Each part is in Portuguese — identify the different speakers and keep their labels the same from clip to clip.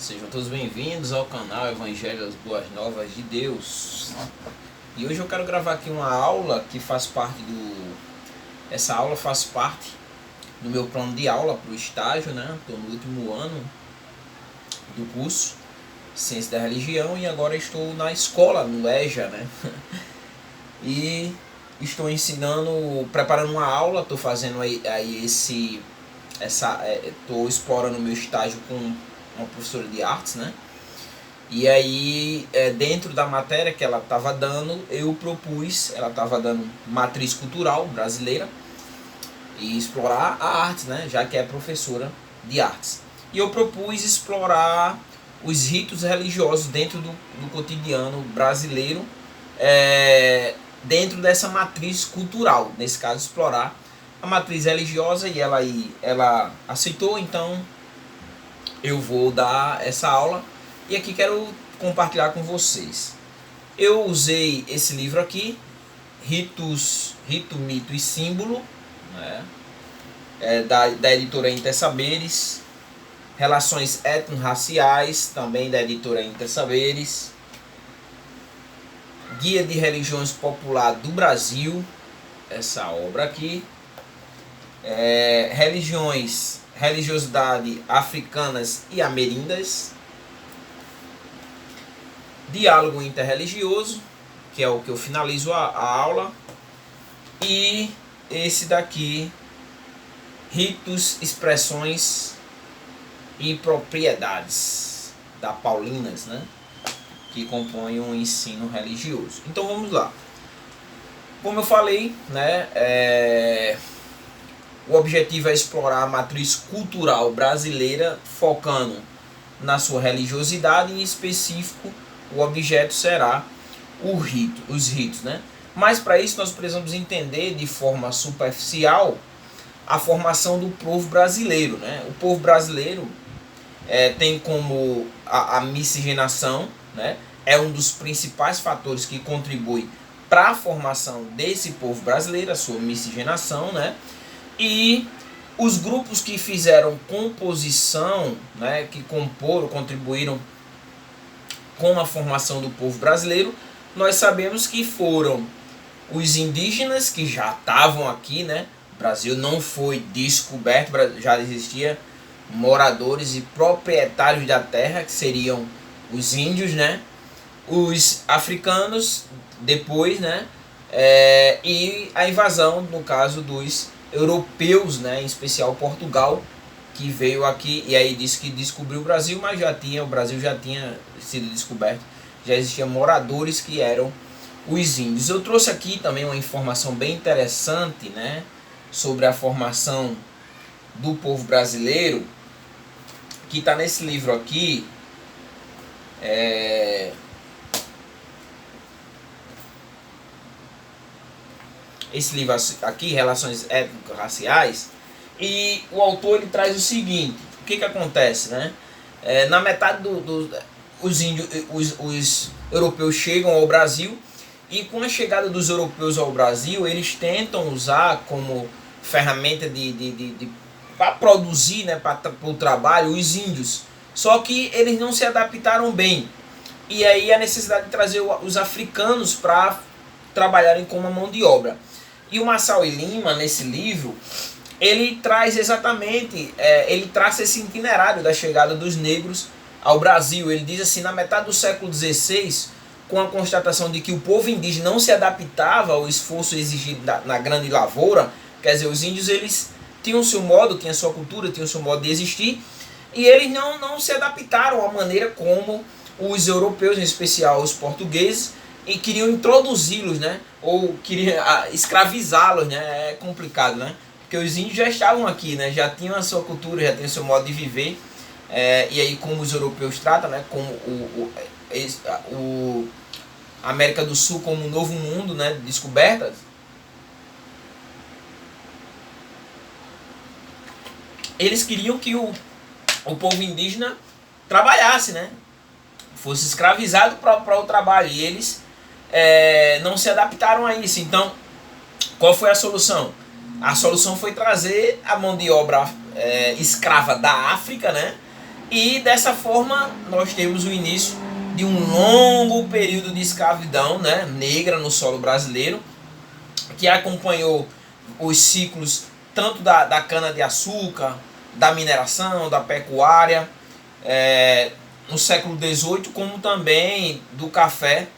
Speaker 1: Sejam todos bem-vindos ao canal Evangelho das Boas Novas de Deus. E hoje eu quero gravar aqui uma aula que faz parte do... Essa aula faz parte do meu plano de aula para o estágio, né? Estou no último ano do curso Ciência da Religião e agora estou na escola, no EJA, né? E estou ensinando, preparando uma aula, estou fazendo estou explorando o meu estágio com uma professora de artes, né? E aí, dentro da matéria que ela estava dando, ela estava dando matriz cultural brasileira e explorar a arte, né? Já que é professora de artes. E eu propus explorar os ritos religiosos dentro do cotidiano brasileiro, dentro dessa matriz cultural. Nesse caso, explorar a matriz religiosa, e ela aceitou, então eu vou dar essa aula e aqui quero compartilhar com vocês. Eu usei esse livro aqui, Rito, Mito e Símbolo, né? Da editora Intersaberes. Relações Étnico-Raciais, também da editora Intersaberes. Guia de Religiões Popular do Brasil, essa obra aqui. Religiosidade africanas e ameríndias. Diálogo interreligioso, que é o que eu finalizo a aula. E esse daqui, ritos, expressões e propriedades, da Paulinas, né? Que compõem um ensino religioso. Então vamos lá. Como eu falei, né? O objetivo é explorar a matriz cultural brasileira, focando na sua religiosidade, em específico o objeto será os ritos, né? Mas para isso nós precisamos entender de forma superficial a formação do povo brasileiro, né? O povo brasileiro tem como a miscigenação, né? É um dos principais fatores que contribui para a formação desse povo brasileiro, a sua miscigenação, né? E os grupos que fizeram composição, né, que contribuíram com a formação do povo brasileiro, nós sabemos que foram os indígenas, que já estavam aqui, né? O Brasil não foi descoberto, já existia moradores e proprietários da terra, que seriam os índios, né? Os africanos depois, né? E a invasão, no caso dos europeus, né? Em especial Portugal, que veio aqui e aí disse que descobriu o Brasil, mas o Brasil já tinha sido descoberto, já existiam moradores que eram os índios. Eu trouxe aqui também uma informação bem interessante, né? Sobre a formação do povo brasileiro, que está nesse livro aqui. Esse livro aqui, Relações Étnico-Raciais, e o autor ele traz o seguinte: o que acontece, né? Na metade os europeus chegam ao Brasil, e com a chegada dos europeus ao Brasil, eles tentam usar como ferramenta para produzir, né, para o trabalho, os índios. Só que eles não se adaptaram bem. E aí a necessidade de trazer os africanos para trabalharem como mão de obra. E o Marçal Lima, nesse livro, ele traz exatamente, ele traça esse itinerário da chegada dos negros ao Brasil. Ele diz assim: na metade do século XVI, com a constatação de que o povo indígena não se adaptava ao esforço exigido na grande lavoura, quer dizer, os índios eles tinham o seu modo, tinham a sua cultura, tinham o seu modo de existir, e eles não se adaptaram à maneira como os europeus, em especial os portugueses, e queriam introduzi-los, né? Ou queriam escravizá-los, né? É complicado, né? Porque os índios já estavam aqui, né? Já tinham a sua cultura, já tinham o seu modo de viver. E aí, como os europeus tratam, né? Como a América do Sul como um novo mundo, né? Descobertas. Eles queriam que o povo indígena trabalhasse, né? Fosse escravizado para o trabalho. E eles não se adaptaram a isso. Então, qual foi a solução? A solução foi trazer a mão de obra escrava da África, né? E dessa forma nós temos o início de um longo período de escravidão, né, negra no solo brasileiro, que acompanhou os ciclos tanto da cana-de-açúcar, da mineração, da pecuária, no século XVIII, como também do café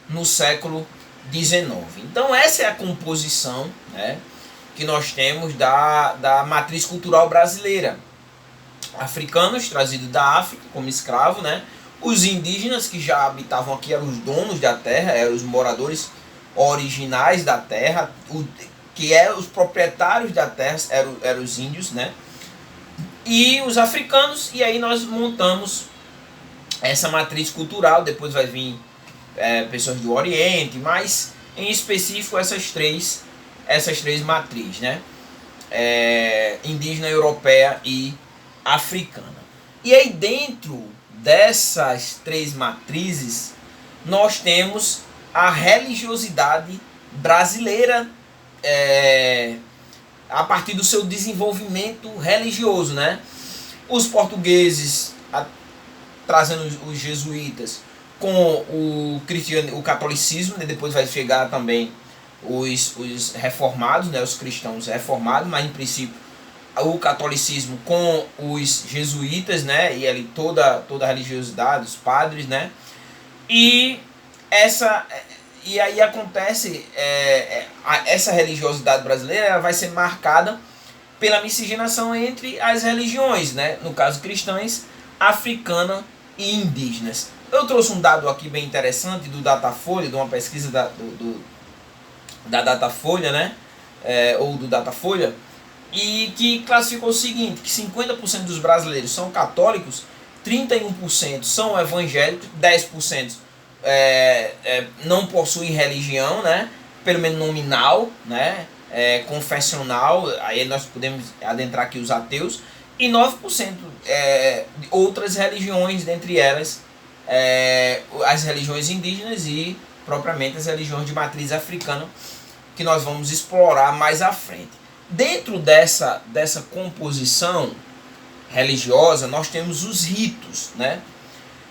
Speaker 1: no século XIX. Então essa é a composição, né, que nós temos da matriz cultural brasileira. Africanos trazidos da África como escravo, né? Os indígenas que já habitavam aqui eram os donos da terra, eram os moradores originais da terra, que eram os proprietários da terra, eram os índios, né? E os africanos, e aí nós montamos essa matriz cultural. Depois vai vir pessoas do Oriente, mas em específico essas três matrizes, né? Indígena, europeia e africana. E aí dentro dessas três matrizes nós temos a religiosidade brasileira, a partir do seu desenvolvimento religioso, né? Os portugueses trazendo os jesuítas com o catolicismo, né? Depois vai chegar também os reformados, né? Os cristãos reformados, mas em princípio o catolicismo com os jesuítas, né? E ali toda a religiosidade, os padres, né? E aí acontece essa religiosidade brasileira, ela vai ser marcada pela miscigenação entre as religiões, né? No caso cristãs, africana e indígenas. Eu trouxe um dado aqui bem interessante do Datafolha, de uma pesquisa da Datafolha, né? Ou do Datafolha, e que classificou o seguinte, que 50% dos brasileiros são católicos, 31% são evangélicos, 10% não possuem religião, né? Pelo menos nominal, né? Confessional, aí nós podemos adentrar aqui os ateus, e 9% de outras religiões, dentre elas as religiões indígenas e propriamente as religiões de matriz africana, que nós vamos explorar mais à frente. Dentro dessa composição religiosa, nós temos os ritos, né?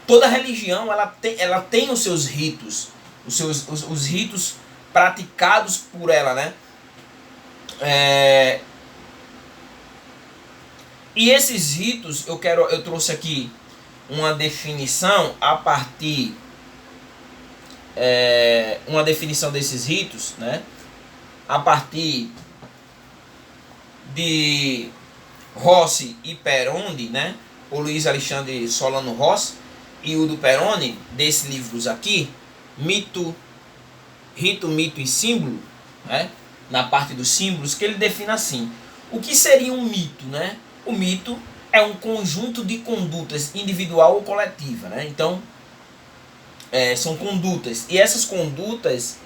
Speaker 1: Toda religião ela tem os seus ritos, os ritos praticados por ela, né? E esses ritos, eu trouxe aqui uma definição a partir uma definição desses ritos, né? A partir de Rossi e Peroni, né? O Luiz Alexandre Solano Rossi e o do Peroni, desses livros aqui, Rito, Mito e Símbolo, né? Na parte dos símbolos, que ele define assim: o que seria um mito, né? O mito é um conjunto de condutas individual ou coletiva, né? Então, são condutas, e essas condutas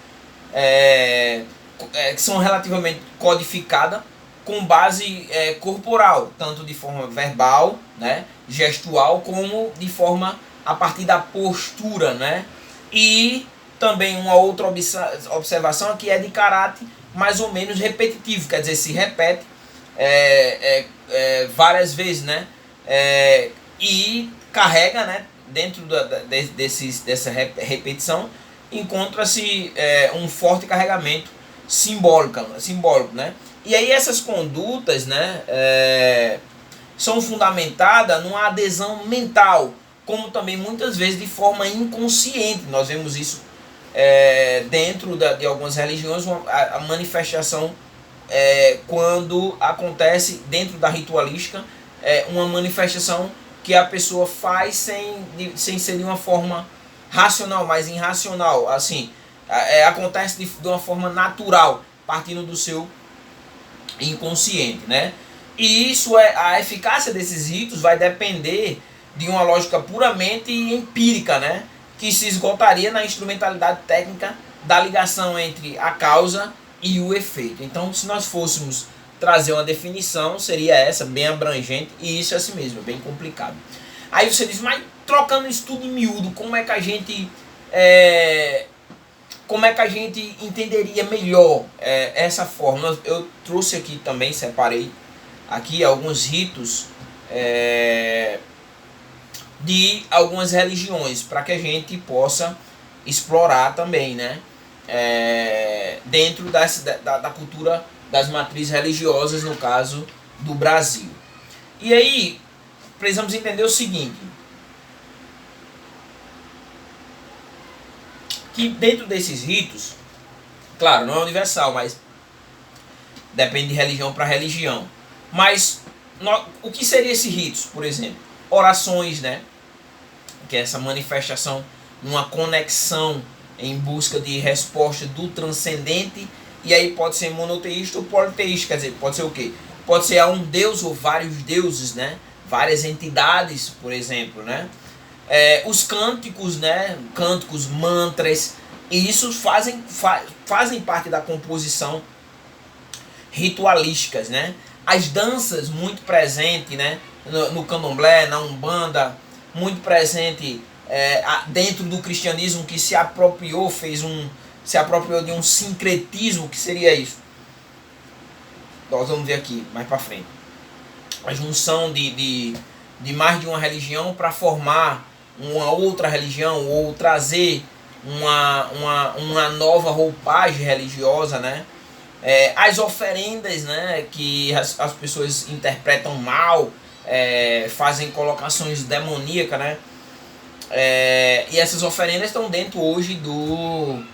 Speaker 1: são relativamente codificadas com base corporal, tanto de forma verbal, né, gestual, como de forma a partir da postura, né? E também uma outra observação aqui é de caráter mais ou menos repetitivo, quer dizer, se repete várias vezes, né? E carrega, né, dentro dessa repetição, encontra-se um forte carregamento simbólico, né? E aí essas condutas, né, são fundamentadas numa adesão mental, como também muitas vezes de forma inconsciente. Nós vemos isso dentro de algumas religiões, a manifestação quando acontece dentro da ritualística, uma manifestação que a pessoa faz sem ser de uma forma racional, mas irracional, assim, acontece de uma forma natural, partindo do seu inconsciente, né? E isso a eficácia desses ritos vai depender de uma lógica puramente empírica, né? Que se esgotaria na instrumentalidade técnica da ligação entre a causa e o efeito. Então, se nós fôssemos trazer uma definição, seria essa, bem abrangente, e isso é assim mesmo, é bem complicado. Aí você diz, mas trocando isso tudo em miúdo, como é que a gente entenderia melhor essa forma? Eu trouxe aqui também, separei aqui alguns ritos de algumas religiões, para que a gente possa explorar também, né? Dentro da cultura das matrizes religiosas, no caso do Brasil. E aí, precisamos entender o seguinte, que dentro desses ritos, claro, não é universal, mas depende de religião para religião. Mas o que seria esses ritos, por exemplo? Orações, né? Que é essa manifestação, uma conexão em busca de resposta do transcendente. E aí pode ser monoteísta ou politeísta, quer dizer, pode ser o quê? Pode ser a um deus ou vários deuses, né? Várias entidades, por exemplo, né? Os cânticos, né? Cânticos, mantras, e isso fazem parte da composição ritualísticas, né? As danças muito presente, né? No candomblé, na umbanda, muito presente dentro do cristianismo, que se apropriou de um sincretismo. Que seria isso? Nós vamos ver aqui mais para frente. A junção de mais de uma religião para formar uma outra religião, ou trazer uma nova roupagem religiosa, né? As oferendas, né, que as pessoas interpretam mal, fazem colocações demoníacas, né? E essas oferendas estão dentro hoje do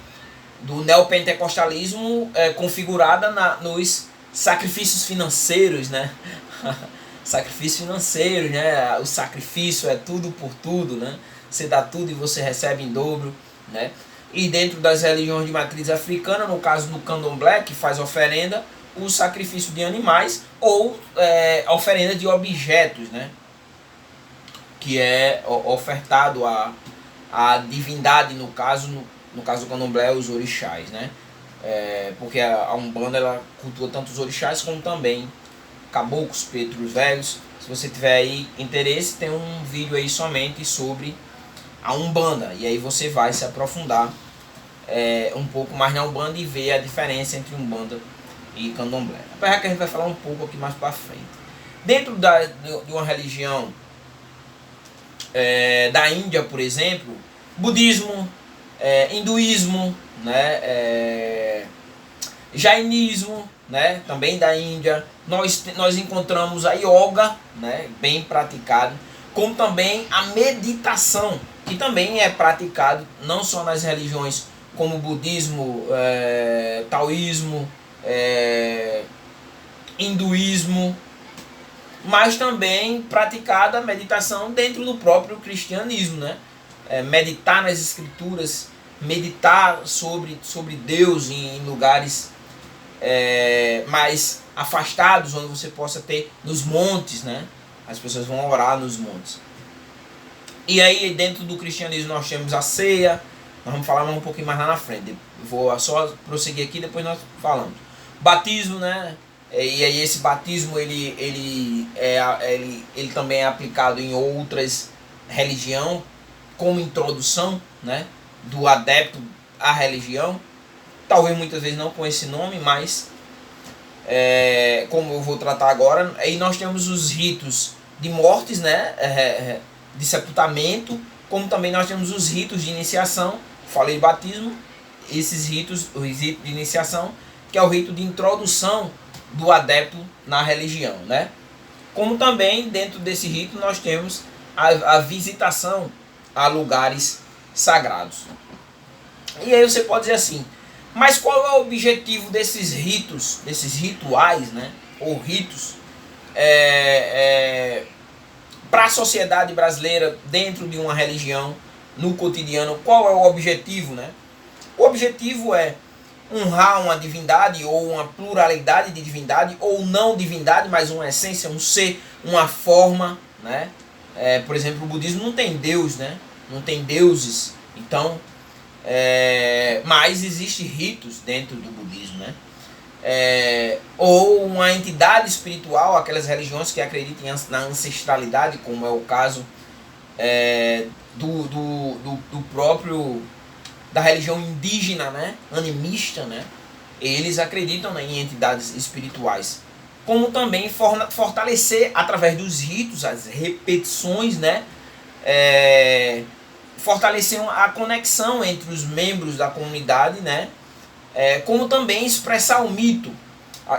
Speaker 1: neopentecostalismo, configurada nos sacrifícios financeiros, né? Sacrifício financeiro, né? O sacrifício é tudo por tudo, né? Você dá tudo e você recebe em dobro, né? E dentro das religiões de matriz africana, no caso do candomblé, que faz oferenda, o sacrifício de animais, ou a oferenda de objetos, né? Que é ofertado à divindade, no caso do candomblé, os orixás, né? Porque a Umbanda, ela cultua tanto os orixás como também caboclos, pretos velhos. Se você tiver aí interesse, tem um vídeo aí somente sobre a Umbanda, e aí você vai se aprofundar um pouco mais na Umbanda e ver a diferença entre Umbanda e Candomblé. Apesar que a gente vai falar um pouco aqui mais para frente. Dentro de uma religião da Índia, por exemplo, budismo, hinduísmo, né, jainismo, né, também da Índia, nós encontramos a yoga, né, bem praticado, como também a meditação, que também é praticado não só nas religiões como budismo, taoísmo, hinduísmo, mas também praticada a meditação dentro do próprio cristianismo, né? Meditar nas escrituras, meditar sobre Deus em lugares mais afastados, onde você possa ter nos montes, né? As pessoas vão orar nos montes. E aí dentro do cristianismo nós temos a ceia. Nós vamos falar um pouquinho mais lá na frente. Vou só prosseguir aqui, depois nós falamos. Batismo, né? E aí esse batismo ele também é aplicado em outras religiões, como introdução, né, do adepto à religião. Talvez muitas vezes não com esse nome, mas como eu vou tratar agora. Aí nós temos os ritos de mortes, né, de sepultamento, como também nós temos os ritos de iniciação. Falei batismo, esses ritos, o rito de iniciação, que é o rito de introdução do adepto na religião, né? Como também dentro desse rito nós temos a visitação a lugares sagrados. E aí você pode dizer assim, mas qual é o objetivo desses ritos, desses rituais, né? Ou ritos para a sociedade brasileira, dentro de uma religião, no cotidiano? Qual é o objetivo, né? O objetivo é honrar uma divindade, ou uma pluralidade de divindade, ou não divindade, mas uma essência, um ser, uma forma, né? Por exemplo, o budismo não tem Deus, né? Não tem deuses. Então, mas existem ritos dentro do budismo, né? Ou uma entidade espiritual, aquelas religiões que acreditam na ancestralidade, como é o caso do próprio da religião indígena, né, animista, né, eles acreditam em entidades espirituais. Como também fortalecer através dos ritos, as repetições, né, fortalecer a conexão entre os membros da comunidade, né? Como também expressar o mito.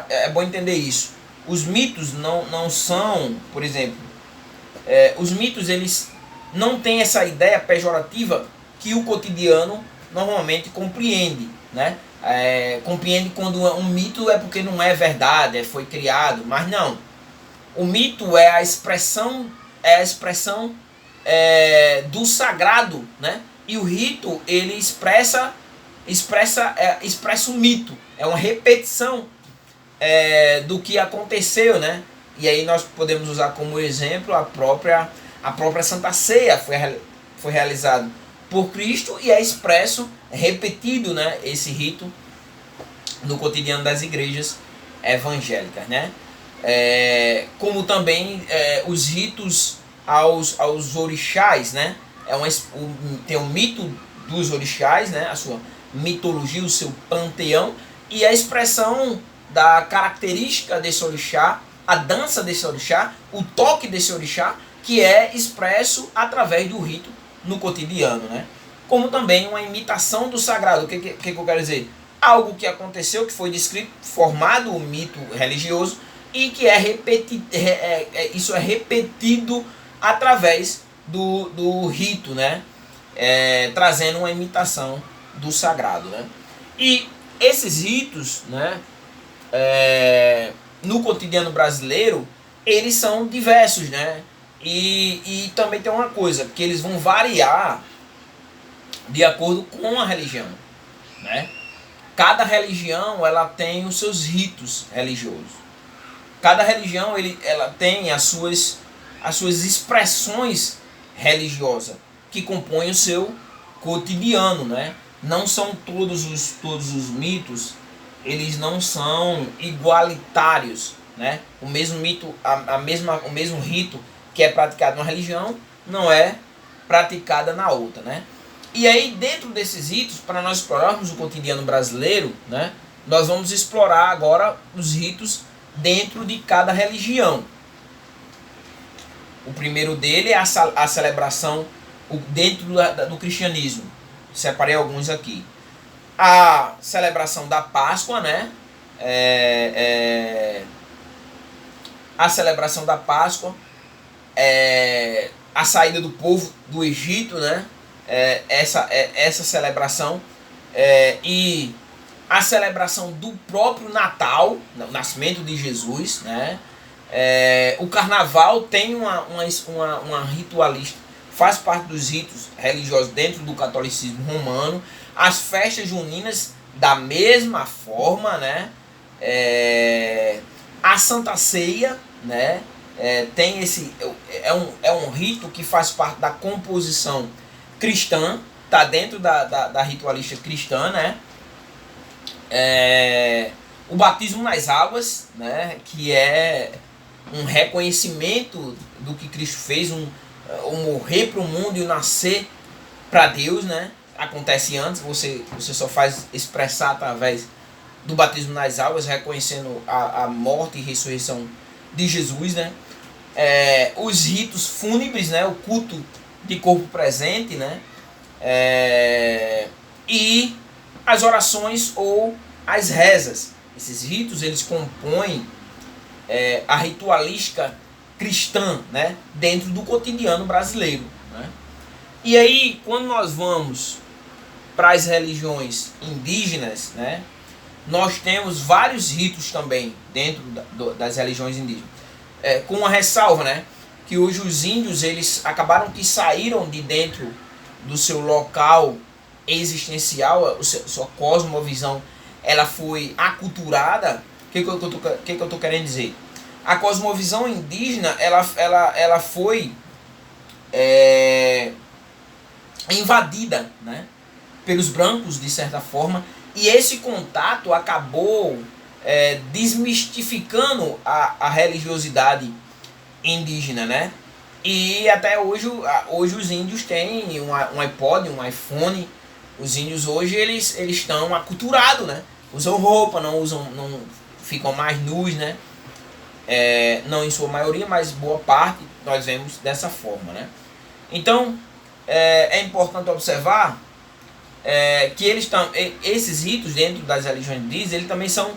Speaker 1: É bom entender isso. Os mitos não são, por exemplo, os mitos eles não têm essa ideia pejorativa que o cotidiano normalmente compreende, né? Compreende quando um mito é porque não é verdade, foi criado, mas não. O mito é a expressão do sagrado, né? E o rito ele expressa um mito, é uma repetição do que aconteceu, né? E aí nós podemos usar como exemplo a própria Santa Ceia foi realizado por Cristo e é expresso, repetido, né? Esse rito no cotidiano das igrejas evangélicas, né? Como também os ritos aos orixás, né? Tem o mito dos orixás, né? A sua mitologia, o seu panteão e a expressão da característica desse orixá, a dança desse orixá, o toque desse orixá, que é expresso através do rito no cotidiano, né? Como também uma imitação do sagrado. O que eu quero dizer? Algo que aconteceu, que foi descrito, formado um mito religioso e que isso é repetido através do rito, né? Trazendo uma imitação do sagrado, né? E esses ritos, né? No cotidiano brasileiro, eles são diversos, né? E também tem uma coisa, que eles vão variar de acordo com a religião, né? Cada religião ela tem os seus ritos religiosos. Cada religião ela tem as suas expressões religiosas que compõem o seu cotidiano, né? Não são todos os mitos, eles não são igualitários, né? O mesmo mito, o mesmo rito que é praticado na religião não é praticada na outra, né? E aí dentro desses ritos, para nós explorarmos o cotidiano brasileiro, né? Nós vamos explorar agora os ritos dentro de cada religião. O primeiro dele é a celebração dentro do cristianismo. Separei alguns aqui. A celebração da Páscoa, né? A celebração da Páscoa, a saída do povo do Egito, né? Essa celebração e a celebração do próprio Natal, o nascimento de Jesus, né? O Carnaval tem uma ritualista, faz parte dos ritos religiosos dentro do catolicismo romano. As festas juninas da mesma forma, né? A Santa Ceia, né? Tem é um rito que faz parte da composição cristã, tá dentro da ritualista cristã, né? O batismo nas águas, né? Que é um reconhecimento do que Cristo fez, o morrer para o mundo e o nascer para Deus, né? Acontece antes, você só faz expressar através do batismo nas águas, reconhecendo a morte e ressurreição de Jesus, né? Os ritos fúnebres, né? O culto de corpo presente, né? E as orações ou as rezas. Esses ritos eles compõem a ritualística cristã, né? Dentro do cotidiano brasileiro, né? E aí, quando nós vamos para as religiões indígenas, né? Nós temos vários ritos também dentro das religiões indígenas. Com uma ressalva, né? Que hoje os índios eles acabaram que saíram de dentro do seu local existencial, sua cosmovisão, ela foi aculturada. O que eu tô querendo dizer? A cosmovisão indígena ela foi invadida, né, pelos brancos de certa forma, e esse contato acabou desmistificando a religiosidade indígena, né? E até hoje os índios têm um iPod, um iPhone. Os índios hoje eles estão aculturados, né? Usam roupa, não ficam mais nus, né? Não em sua maioria, mas boa parte nós vemos dessa forma, né? Então é importante observar que esses ritos dentro das religiões indígenas, eles também são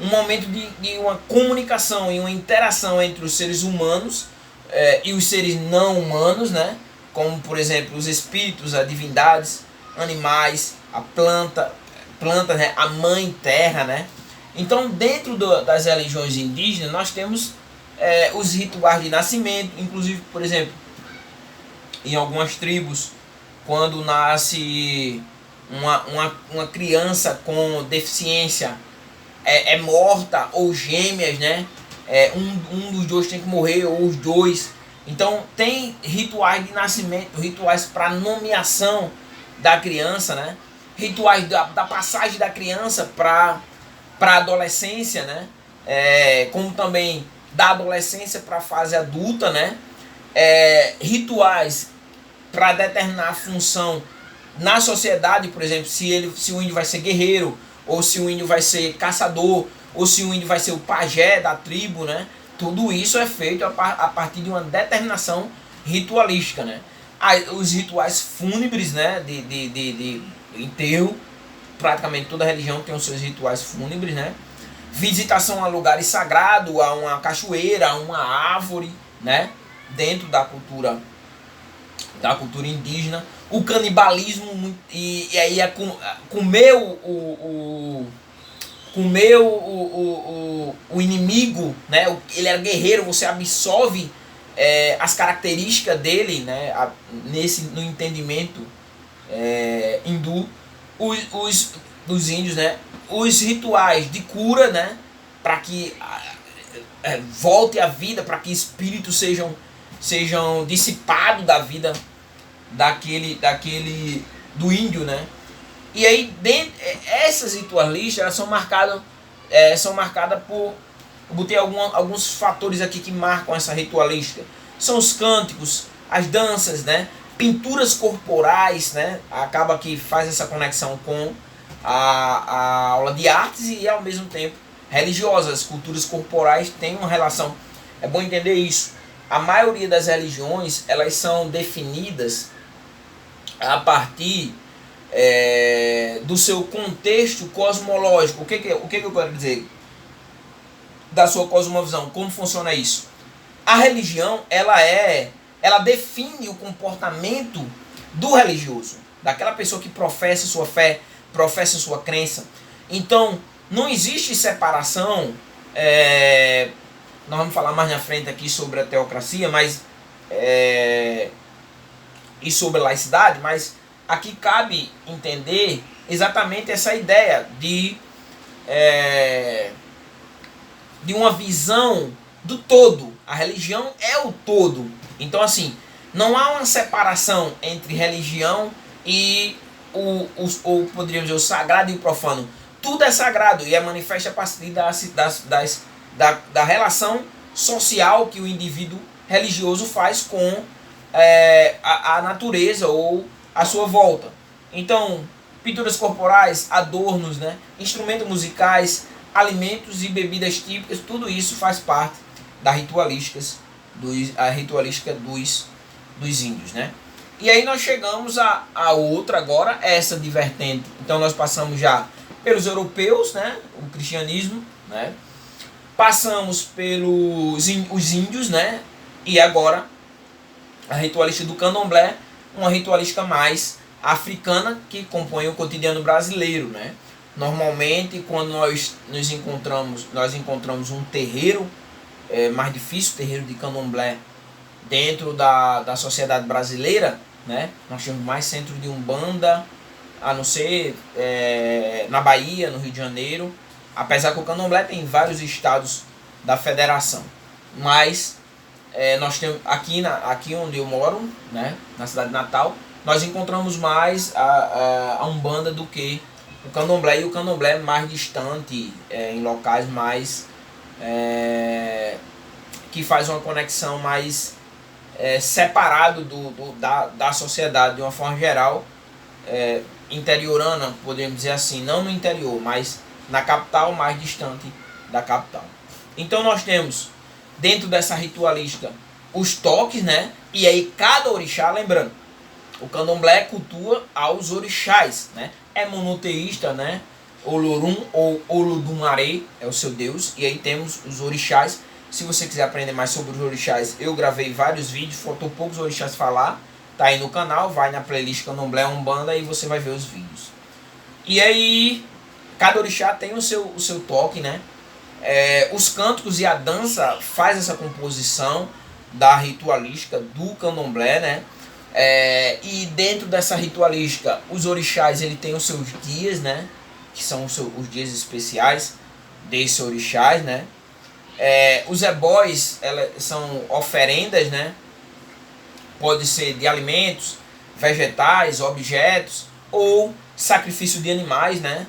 Speaker 1: um momento de uma comunicação e uma interação entre os seres humanos e os seres não humanos, né? Como por exemplo os espíritos, as divindades, animais, a planta, né? A mãe terra, né? Então dentro das religiões indígenas nós temos os rituais de nascimento, inclusive por exemplo em algumas tribos, quando nasce uma criança com deficiência, é morta, ou gêmeas, né? Um dos dois tem que morrer, ou os dois. Então tem rituais de nascimento, rituais para nomeação da criança, né? Rituais da passagem da criança para a adolescência, né? Como também da adolescência para a fase adulta, né? Rituais para determinar a função na sociedade, por exemplo, se o índio vai ser guerreiro, ou se o índio vai ser caçador, ou se o índio vai ser o pajé da tribo, né? Tudo isso é feito a partir de uma determinação ritualística, né? Os rituais fúnebres, né? De enterro, praticamente toda religião tem os seus rituais fúnebres, né? Visitação a lugares sagrados, a uma cachoeira, a uma árvore, né? Dentro da cultura indígena, o canibalismo e aí comer o inimigo, né? Ele era guerreiro, você absorve as características dele, né? No entendimento hindu, dos índios, né? Os rituais de cura, né? Para que volte à vida, para que espíritos sejam dissipados da vida do índio, né? E aí essas ritualistas, elas são marcadas por... Eu botei alguns fatores aqui que marcam essa ritualística. São os cânticos, as danças, né? Pinturas corporais, né? Acaba que faz essa conexão com a aula de artes e ao mesmo tempo religiosas. As culturas corporais têm uma relação. É bom entender isso. A maioria das religiões, elas são definidas a partir do seu contexto cosmológico. O que eu quero dizer? Da sua cosmovisão. Como funciona isso? A religião, ela define o comportamento do religioso, daquela pessoa que professa sua fé, professa sua crença. Então, não existe separação. Nós vamos falar mais na frente aqui sobre a teocracia, e sobre a laicidade, mas aqui cabe entender exatamente essa ideia de uma visão do todo. A religião é o todo. Então, assim, não há uma separação entre religião e ou poderíamos dizer, o sagrado e o profano. Tudo é sagrado e é manifesto a partir da relação social que o indivíduo religioso faz com a natureza ou a sua volta. Então, pinturas corporais, adornos, né? Instrumentos musicais, alimentos e bebidas típicas, tudo isso faz parte da ritualística dos índios, né? E aí nós chegamos a outra agora, essa de vertente. Então nós passamos já pelos europeus, né? O cristianismo, né? Passamos pelos os índios, né? E agora a ritualística do candomblé, uma ritualística mais africana que compõe o cotidiano brasileiro, né? Normalmente, quando nós encontramos um terreiro mais difícil, terreiro de candomblé, dentro da sociedade brasileira, né? Nós temos mais centro de umbanda, a não ser na Bahia, no Rio de Janeiro, apesar que o candomblé tem em vários estados da federação. Mas nós temos aqui onde eu moro, né? Na cidade de Natal, nós encontramos mais a umbanda do que o candomblé, e o candomblé mais distante, em locais mais que faz uma conexão mais separado da sociedade de uma forma geral, interiorana, podemos dizer assim, não no interior, mas na capital, mais distante da capital. Então nós temos, dentro dessa ritualística, os toques, né? E aí cada orixá, lembrando, o candomblé cultua aos orixás, né? É monoteísta, né? Olorum ou Olodumare é o seu deus. E aí temos os orixás. Se você quiser aprender mais sobre os orixás, eu gravei vários vídeos, faltou poucos orixás falar. Tá aí no canal, vai na playlist Candomblé Umbanda e você vai ver os vídeos. E aí, cada orixá tem o seu toque, né? Os cânticos e a dança faz essa composição da ritualística do candomblé, né? E dentro dessa ritualística, os orixás ele tem os seus dias, né? Que são os dias especiais desses orixás, né? Os ebós são oferendas, né? Pode ser de alimentos, vegetais, objetos ou sacrifício de animais, né?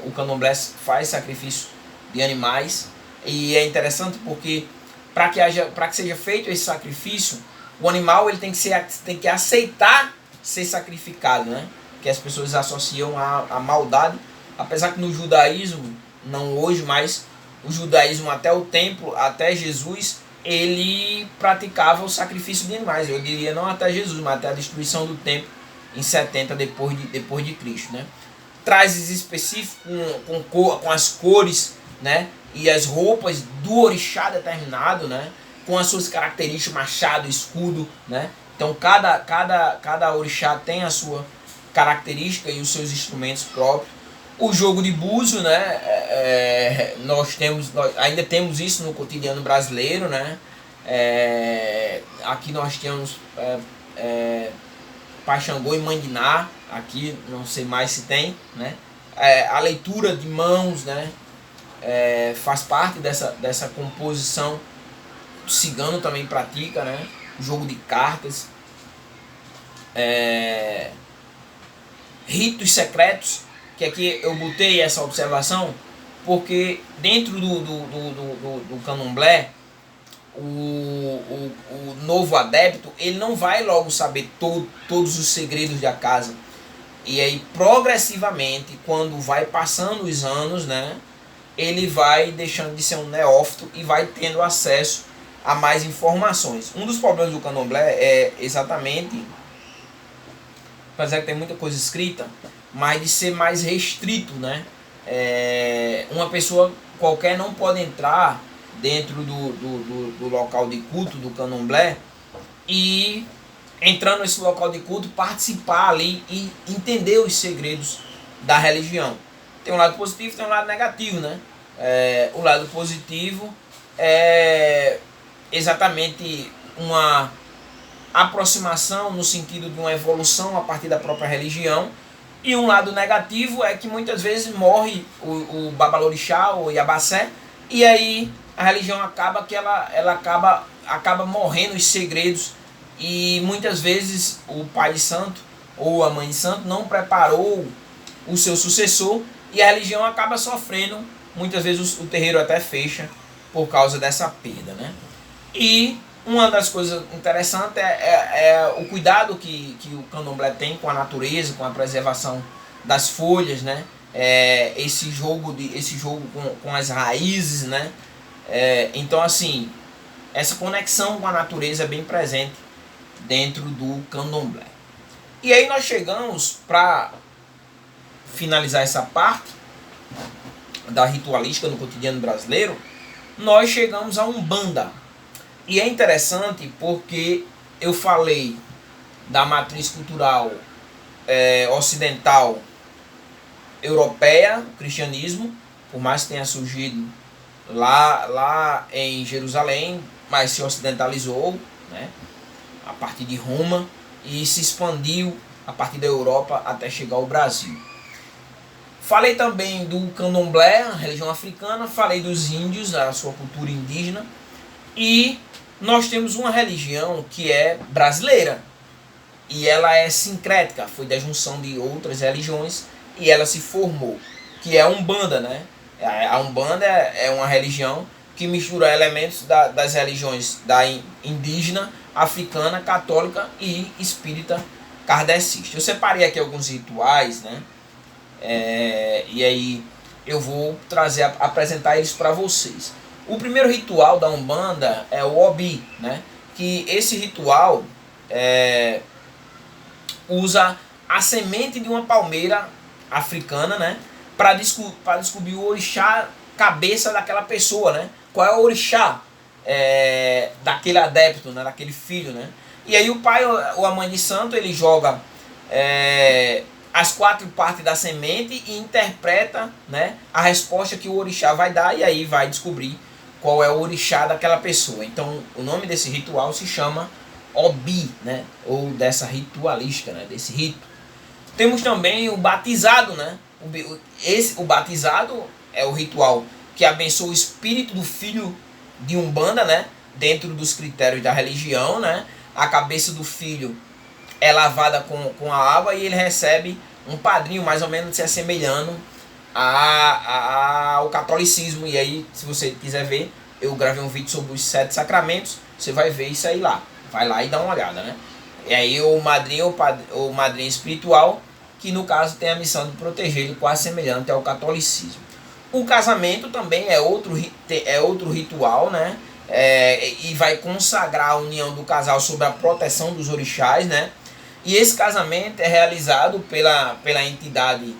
Speaker 1: O candomblé faz sacrifício de animais e é interessante porque para que seja feito esse sacrifício, o animal ele tem que aceitar ser sacrificado, né? Que as pessoas associam a maldade, apesar que no judaísmo, não hoje, mas o judaísmo até o templo, até Jesus, ele praticava o sacrifício de animais. Eu diria não até Jesus, mas até a destruição do templo em 70 depois de Cristo, né? Trajes específicos com as cores, né? E as roupas do orixá determinado, né? Com as suas características, machado, escudo, né? Então cada orixá tem a sua característica e os seus instrumentos próprios. O jogo de búzio, né? Nós ainda temos isso no cotidiano brasileiro, né? Aqui nós temos Paxangô e Mandiná, aqui não sei mais se tem, né? A leitura de mãos, né? Faz parte dessa composição. O cigano também pratica, né? O jogo de cartas, ritos secretos, que aqui eu botei essa observação porque dentro do candomblé o novo adepto ele não vai logo saber todos os segredos da casa, e aí progressivamente quando vai passando os anos, né, ele vai deixando de ser um neófito e vai tendo acesso a mais informações. Um dos problemas do candomblé é exatamente, apesar que tem muita coisa escrita, mas de ser mais restrito, né? Uma pessoa qualquer não pode entrar dentro do local de culto do candomblé e, entrando nesse local de culto, participar ali e entender os segredos da religião. Tem um lado positivo e tem um lado negativo, né? O lado positivo é exatamente uma aproximação no sentido de uma evolução a partir da própria religião, e um lado negativo é que muitas vezes morre o babalorixá ou Iabacé, e aí a religião acaba que ela acaba morrendo os segredos, e muitas vezes o pai de santo ou a mãe de santo não preparou o seu sucessor e a religião acaba sofrendo, muitas vezes o terreiro até fecha por causa dessa perda, né? E uma das coisas interessantes é o cuidado que o candomblé tem com a natureza, com a preservação das folhas, né? Esse jogo com as raízes, né? Então, assim, essa conexão com a natureza é bem presente dentro do candomblé. E aí nós chegamos, para finalizar essa parte da ritualística no cotidiano brasileiro, nós chegamos a Umbanda. E é interessante porque eu falei da matriz cultural ocidental europeia, o cristianismo, por mais que tenha surgido lá em Jerusalém, mas se ocidentalizou, né, a partir de Roma e se expandiu a partir da Europa até chegar ao Brasil. Falei também do candomblé, a religião africana, falei dos índios, a sua cultura indígena, e nós temos uma religião que é brasileira e ela é sincrética, foi da junção de outras religiões e ela se formou, que é a Umbanda, né? A Umbanda é uma religião que mistura elementos das religiões da indígena, africana, católica e espírita kardecista. Eu separei aqui alguns rituais, né? E aí eu vou apresentar eles para vocês. O primeiro ritual da Umbanda é o Obi, né? que esse ritual usa a semente de uma palmeira africana, né, para descobrir o orixá cabeça daquela pessoa, né? Qual é o orixá daquele adepto, né, daquele filho, né? E aí o pai ou a mãe de santo, ele joga as 4 partes da semente e interpreta, né, a resposta que o orixá vai dar, e aí vai descobrir qual é o orixá daquela pessoa. Então o nome desse ritual se chama Obi, né, ou dessa ritualística, né, desse rito. Temos também o batizado, né? O batizado é o ritual que abençoa o espírito do filho de Umbanda, né, dentro dos critérios da religião, né? A cabeça do filho é lavada com a água e ele recebe um padrinho, mais ou menos se assemelhando ao catolicismo. E aí, se você quiser ver, eu gravei um vídeo sobre os 7 sacramentos, você vai ver isso aí lá. Vai lá e dá uma olhada, né? E aí o madrinho ou madrinha espiritual, que no caso tem a missão de proteger ele, quase semelhante ao catolicismo. O casamento também é outro ritual, né? E vai consagrar a união do casal sob a proteção dos orixás, né? E esse casamento é realizado pela entidade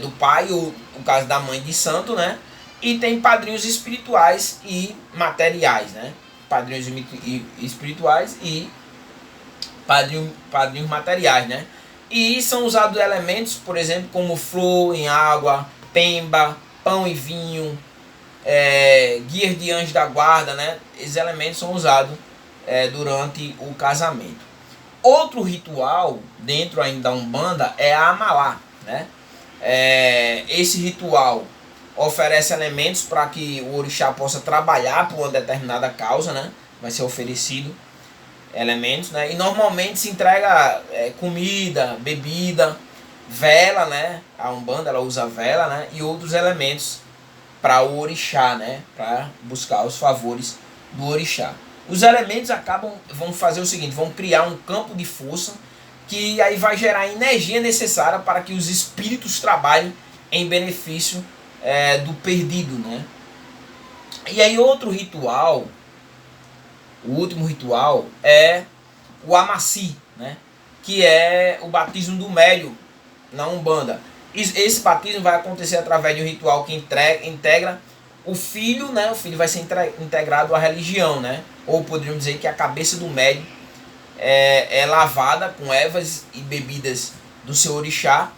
Speaker 1: do pai, ou no caso da mãe de santo, né? E tem padrinhos espirituais e materiais, né? Padrinhos espirituais e padrinhos materiais, né? E são usados elementos, por exemplo, como flor em água, pemba, pão e vinho, guias de anjo da guarda, né? Esses elementos são usados durante o casamento. Outro ritual dentro ainda da Umbanda é a Amalá, né? Esse ritual oferece elementos para que o orixá possa trabalhar por uma determinada causa, né? Vai ser oferecido elementos, né? E normalmente se entrega comida, bebida, vela, né? A Umbanda ela usa vela, né? E outros elementos para o orixá, né? Para buscar os favores do orixá. Os elementos vão fazer o seguinte, vão criar um campo de força que aí vai gerar a energia necessária para que os espíritos trabalhem em benefício do perdido, né? E aí outro ritual, o último ritual é o Amaci, né? Que é o batismo do Mélio na Umbanda. Esse batismo vai acontecer através de um ritual que integra o filho, né? O filho vai ser integrado à religião, né? Ou poderíamos dizer que a cabeça do Mélio é lavada com ervas e bebidas do seu orixá,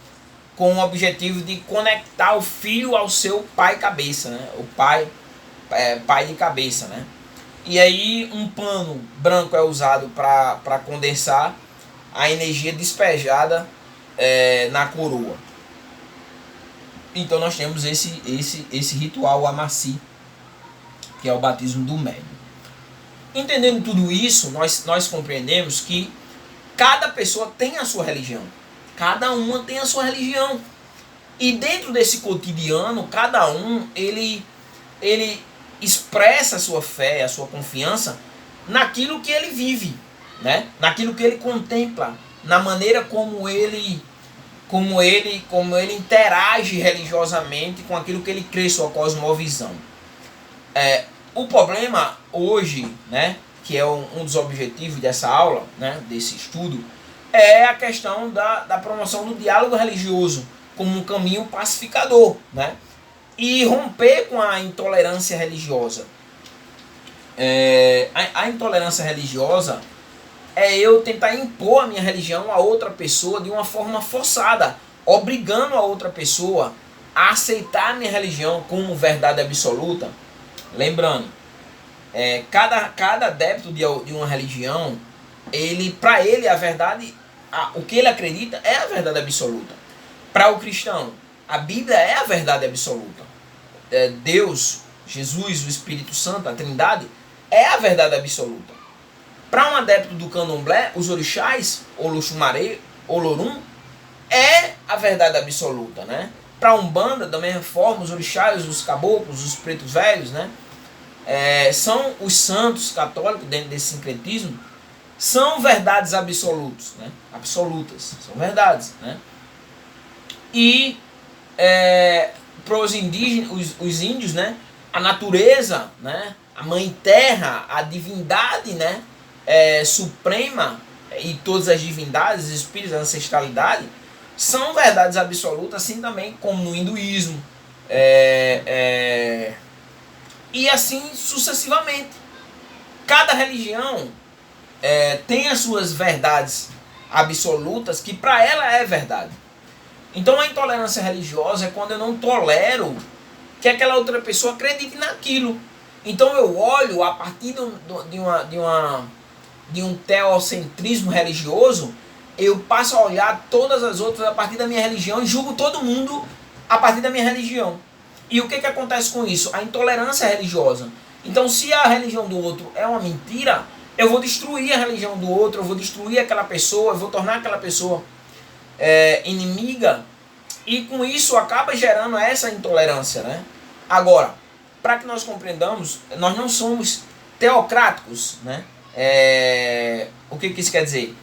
Speaker 1: com o objetivo de conectar o filho ao seu pai cabeça, né? O pai de cabeça, né? E aí um pano branco é usado para condensar a energia despejada na coroa. Então nós temos esse ritual Amaci, que é o batismo do Mélio. Entendendo tudo isso, nós compreendemos que cada pessoa tem a sua religião. Cada uma tem a sua religião. E dentro desse cotidiano, cada um, ele expressa a sua fé, a sua confiança naquilo que ele vive, né? Naquilo que ele contempla, na maneira como ele interage religiosamente com aquilo que ele crê, sua cosmovisão. O problema hoje, né, que é um dos objetivos dessa aula, né, desse estudo, é a questão da promoção do diálogo religioso como um caminho pacificador, né, e romper com a intolerância religiosa. A intolerância religiosa é eu tentar impor a minha religião a outra pessoa de uma forma forçada, obrigando a outra pessoa a aceitar a minha religião como verdade absoluta. Lembrando, cada adepto de uma religião, para ele a verdade, o que ele acredita é a verdade absoluta. Para o cristão, a Bíblia é a verdade absoluta. Deus, Jesus, o Espírito Santo, a Trindade, é a verdade absoluta. Para um adepto do candomblé, os orixás, Oloxumaré, Olorum, é a verdade absoluta, né? Para a Umbanda, da mesma forma, os orixás, os caboclos, os pretos velhos, né? São os santos católicos, dentro desse sincretismo, são verdades absolutas, né? Absolutas, são verdades, né? E para os indígenas, os índios, né? A natureza, né? A mãe terra, a divindade, né? suprema e todas as divindades, os espíritos, a ancestralidade, são verdades absolutas, assim também como no hinduísmo, e assim sucessivamente. Cada religião tem as suas verdades absolutas, que para ela é verdade. Então a intolerância religiosa é quando eu não tolero que aquela outra pessoa acredite naquilo. Então eu olho a partir de um teocentrismo religioso, eu passo a olhar todas as outras a partir da minha religião e julgo todo mundo a partir da minha religião. E o que acontece com isso? A intolerância religiosa. Então, se a religião do outro é uma mentira, eu vou destruir a religião do outro, eu vou destruir aquela pessoa, eu vou tornar aquela pessoa inimiga, e com isso acaba gerando essa intolerância, né? Agora, para que nós compreendamos, nós não somos teocráticos, né? O que isso quer dizer?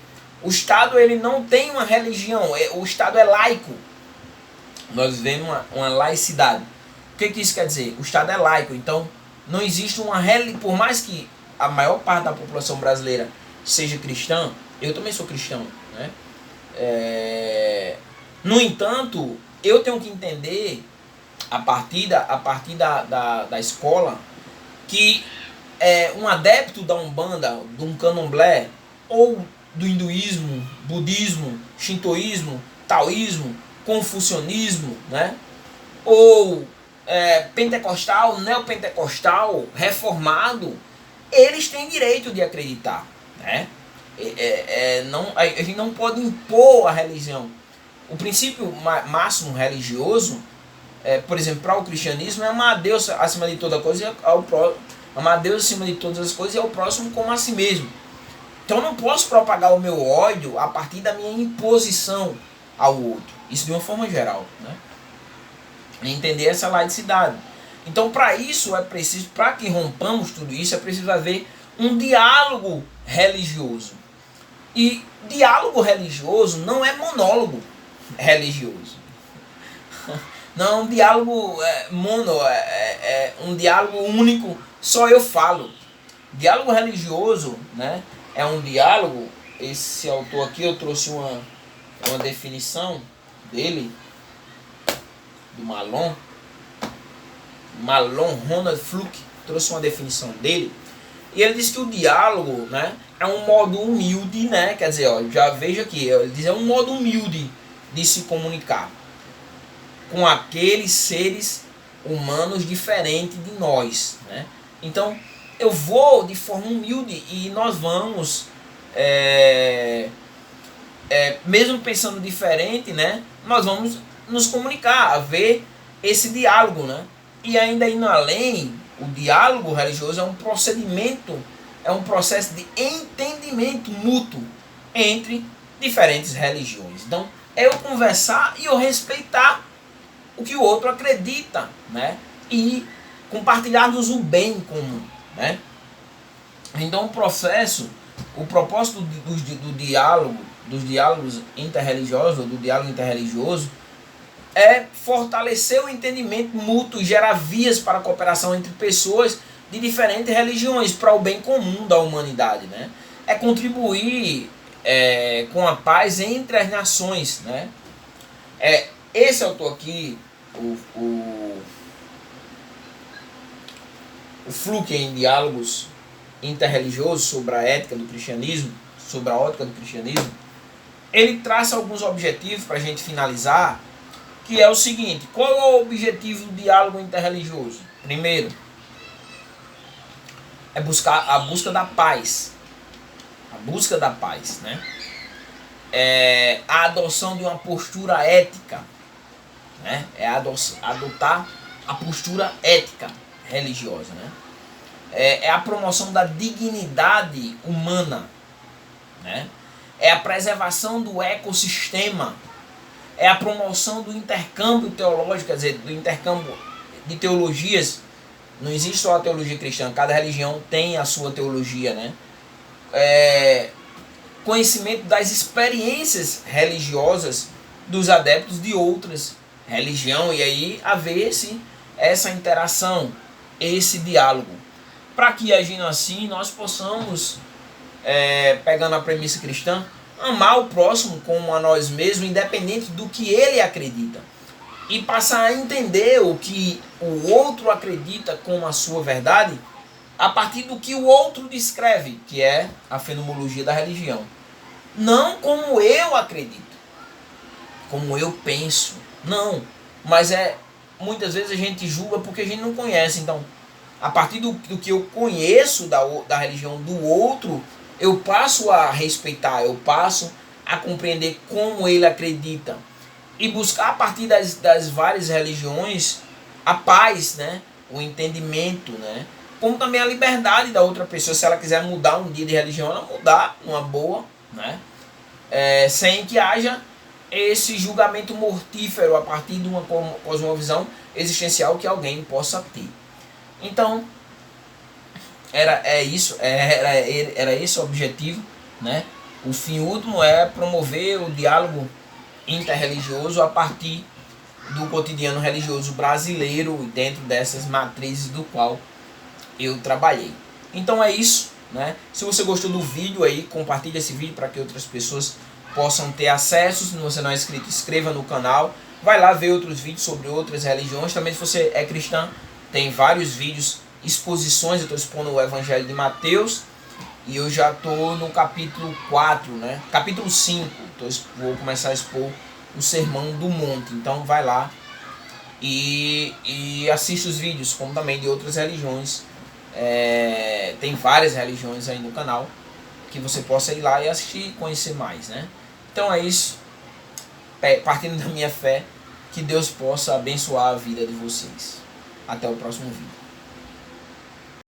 Speaker 1: O Estado ele não tem uma religião, o Estado é laico. Nós vivemos uma laicidade. O que isso quer dizer? O Estado é laico, então não existe uma religião, por mais que a maior parte da população brasileira seja cristã, eu também sou cristão, né? No entanto, eu tenho que entender a partir da escola que um adepto da Umbanda, de um candomblé, ou do hinduísmo, budismo, shintoísmo, taoísmo, confucionismo, né? Ou pentecostal, neopentecostal, reformado, eles têm direito de acreditar, né? A gente não pode impor a religião. O princípio máximo religioso, por exemplo, para o cristianismo, é amar a Deus acima de toda coisa, amar a Deus acima de todas as coisas e ao próximo como a si mesmo. Então eu não posso propagar o meu ódio a partir da minha imposição ao outro. Isso de uma forma geral, né? Entender essa laicidade. Então, para isso é preciso, para que rompamos tudo isso, é preciso haver um diálogo religioso. E diálogo religioso não é monólogo religioso. Não é um diálogo um diálogo único, só eu falo. Diálogo religioso, né, é um diálogo. Esse autor aqui, eu trouxe uma definição dele, do Malon Ronald Fluke, trouxe uma definição dele, e ele diz que o diálogo, né, é um modo humilde, né, quer dizer, ó, já veja aqui, ele diz, é um modo humilde de se comunicar com aqueles seres humanos diferentes de nós, né? Então eu vou de forma humilde e nós vamos mesmo pensando diferente, né, nós vamos nos comunicar, haver esse diálogo, né? E ainda indo além, o diálogo religioso é um procedimento, é um processo de entendimento mútuo entre diferentes religiões. Então, é eu conversar e eu respeitar o que o outro acredita, né? E compartilharmos o bem comum, né? Então, o propósito do diálogo, dos diálogos interreligiosos, do diálogo interreligioso, é fortalecer o entendimento mútuo e gerar vias para a cooperação entre pessoas de diferentes religiões para o bem comum da humanidade, né? É contribuir com a paz entre as nações, né? Esse autor aqui, o Fluke, em Diálogos Interreligiosos sobre a ética do cristianismo, sobre a ótica do cristianismo, ele traça alguns objetivos para a gente finalizar, que é o seguinte: qual é o objetivo do diálogo interreligioso? Primeiro, é a busca da paz. A busca da paz, né? A adoção de uma postura ética, né? Adotar a postura ética religiosa, né? É a promoção da dignidade humana, né? É a preservação do ecossistema, é a promoção do intercâmbio teológico, quer dizer, do intercâmbio de teologias. Não existe só a teologia cristã, cada religião tem a sua teologia, né? Conhecimento das experiências religiosas dos adeptos de outras religiões, e aí haver essa interação, esse diálogo, para que, agindo assim, nós possamos pegando a premissa cristã, amar o próximo como a nós mesmos, independente do que ele acredita. E passar a entender o que o outro acredita como a sua verdade, a partir do que o outro descreve, que é a fenomenologia da religião. Não como eu acredito, como eu penso. Não, mas muitas vezes a gente julga porque a gente não conhece. Então, a partir do que eu conheço da religião do outro, eu passo a respeitar, eu passo a compreender como ele acredita. E buscar a partir das várias religiões a paz, né? O entendimento, né? Como também a liberdade da outra pessoa, se ela quiser mudar um dia de religião, ela mudar numa boa, né? Sem que haja esse julgamento mortífero a partir de uma cosmovisão existencial que alguém possa ter. Então, era esse o objetivo, né? O fim último é promover o diálogo interreligioso a partir do cotidiano religioso brasileiro, dentro dessas matrizes do qual eu trabalhei. Então é isso, né? Se você gostou do vídeo aí, compartilhe esse vídeo para que outras pessoas possam ter acesso. Se você não é inscrito, inscreva no canal. Vai lá ver outros vídeos sobre outras religiões. Também, se você é cristão, tem vários vídeos, exposições. Eu estou expondo o Evangelho de Mateus e eu já estou no capítulo 4, né? Capítulo 5, vou começar a expor o Sermão do Monte. Então vai lá e assiste os vídeos, como também de outras religiões. Tem várias religiões aí no canal que você possa ir lá e assistir e conhecer mais, né? Então é isso. Partindo da minha fé, que Deus possa abençoar a vida de vocês. Até o próximo vídeo.